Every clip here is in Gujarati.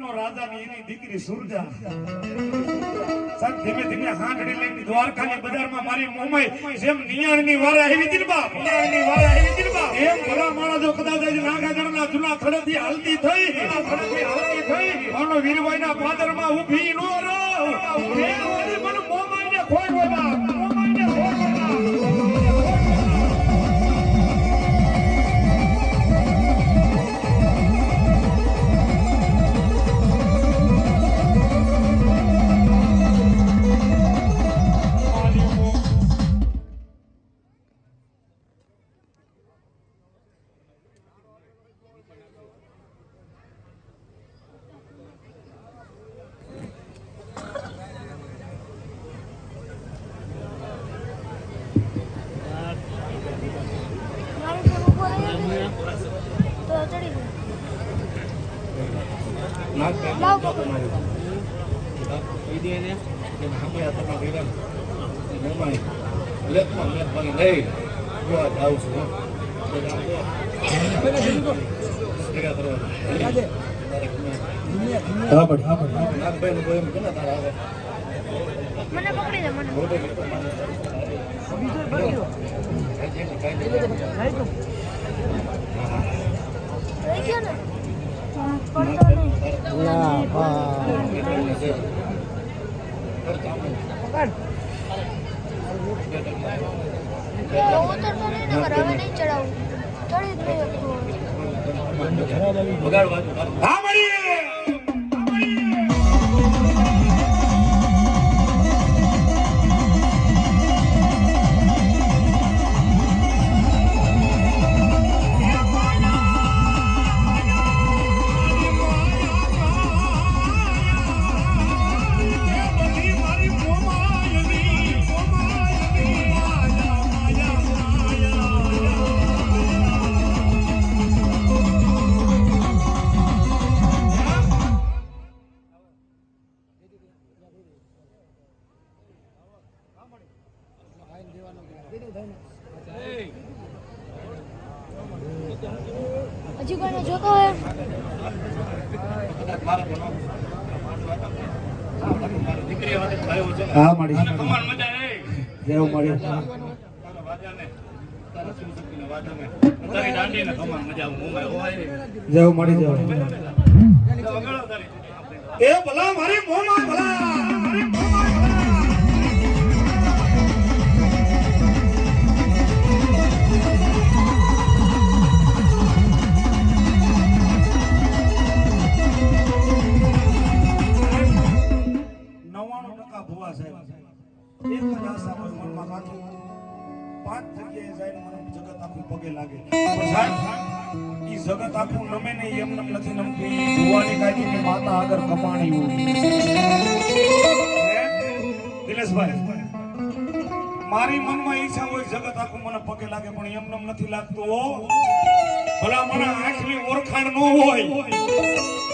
ગામનો રાજા ની એની દીકરી સુરજા સાહેબ ધીમે ધીમે હાંડડી લઈને દ્વારકાની બજારમાં મારી મોમાઈ જેમ નિયાણની વારે આવી હતી ને બાપ નિયાણની વારે આવી હતી ને બાપ એમ ભલા માણસ જો કદાચ આજે નાગાગઢના જૂના ખડેથી હાલતી થઈ આનો વીરભાઈના પાદરમાં ઊભી નો રહો એ ઓલી મને મોમાઈને ખોઈ બાપ મોમાઈને ખોઈ મને પકડી દે મને હજી કોઈને જોતો હોય હા મળી કમાન મજા એ જેવ મળી તારી દાંડી ને કમાન મજા મોમાઈ હોય જેવ મળી જેવ એ ભલા મારી મોમાઈ ભલા મારી મોમાઈ એક જ આશા મારા મનમાં રાખી 5 જગ્યાએ જઈને મને જગત આખું પગે લાગે પણ સાહેબ ઈ જગત આખું નમે નહીં એમ નમ નથી નમતું ઈ ભુવાની કાઢીને માતા આગળ કમાણી હોય દિલેશભાઈ મારી મનમાં ઈચ્છા હોય જગત આખું મને પગે લાગે પણ એમ નમ નથી લાગતું હો ભલા મને આંખની ઓળખાણ ન હોય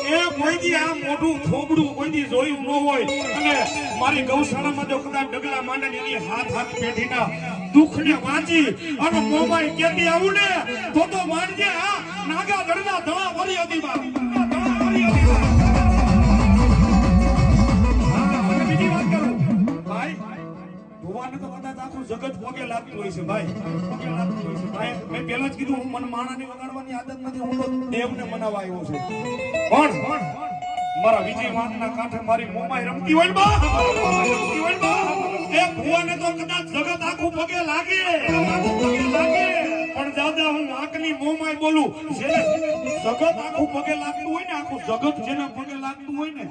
એ કોઈથી આ મોઢું થોબડું કોઈથી જોયું ન હોય અને મારી ગૌશાળામાં જો કદાચ ડગલા માંડે એની હાથ પેઢીના દુઃખને વાંચી અને મોમાઈ કેતી આવું ને તો માનજે આ નાગાગઢના ધણા ભરી હતી બા બીજી વાત કરું ભાઈ ભુવાને તો કદાચ આખું જગત પગે લાગતું હોય છે ભાઈ પગે લાગતું હોય છે ભાઈ મેં પહેલા જ કીધું હું મન માણાની વગાડવાની આદત નથી હું તો દેવને મનાવવા આવ્યો છું પણ મારા વિજય વાતના કાંઠે મારી મોમાઈ રમતી હોય બા એ ભુવાને તો કદાચ જગત આખું પગે લાગે પણ દાદા હું આંખની મોમાઈ બોલું જેને જગત આખું પગે લાગતું હોય ને આખું જગત જેને પગે લાગતું હોય ને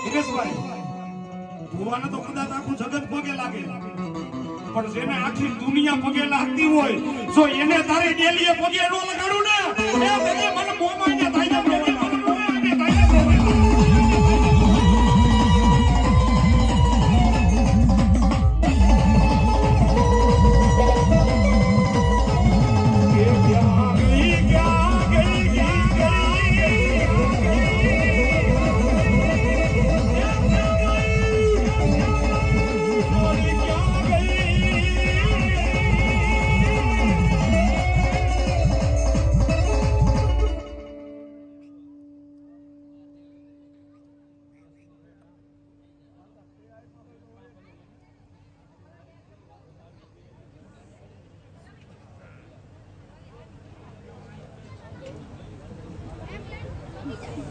દિનેશભાઈ ભુવાને તો કદાચ આખું જગત પગે લાગે પણ જેને આખી દુનિયા પગે લાગતી હોય જો એને તારે ડેલીએ પગે ન લગાડું ને એ બધી મને મોમાઈને થાય ને મજા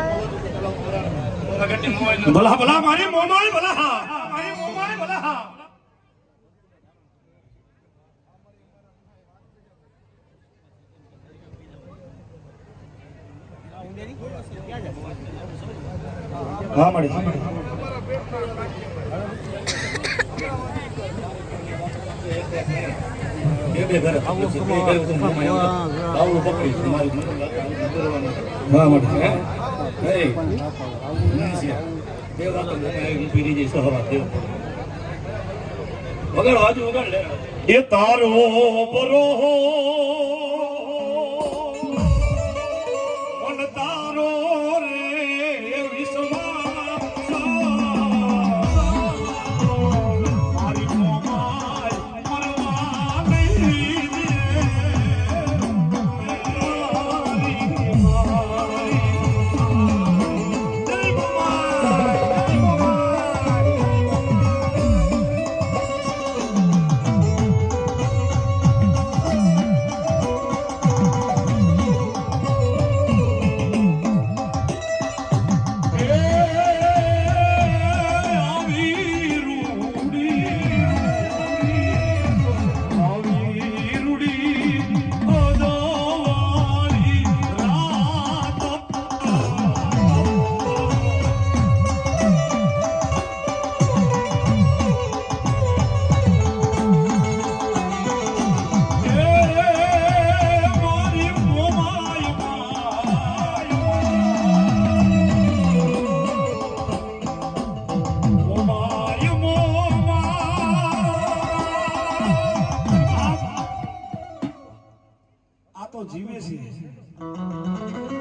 આવે ભલા ભલા મારી મોમાય ભલા હા મારી મોમાય ભલા હા હા મળી બે ઘર આવું છે બે ઘર તો આવું પકડી મારી હા મળી હે બે વાત પીડી જઈ સહવા દેવ વગર વાજુ વગર લે એ તારો બરો મન તારો રે વિશ્વાસ મારી મોમાય મરવા નહીં જીવે છે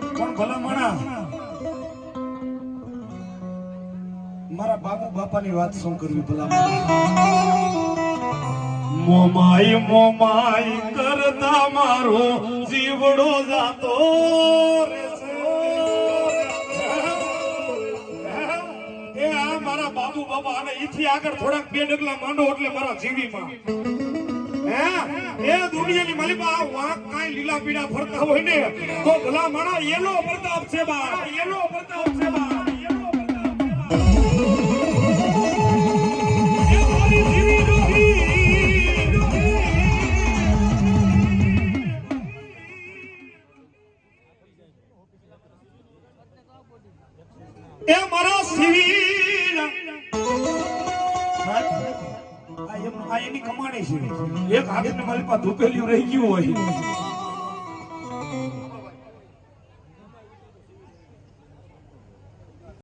પણ ભલા માણા મારા બાપુ બાપાની વાત શું કરવી ભલા મોમાઈ મોમાઈ કરતા મારો જીવડો જાતો રે એ આ મારા બાપુ બાપા અને ઈથી આગળ થોડાક બે ડગલા માંડો એટલે મારા જીવીમાં એ દુનિયાની માલિકા વાંક કાઈ લીલા પીડા ફરતા હોય ને તો ભલા માણા એનો પ્રતાપ છે બા એનો પ્રતાપ છે બા એ મારી જીવી ડોહી એ મારા જીવી આ એની કમાણી છે એક હાથને મારી પાસે ધૂપેલિયું રહી ગયું હોય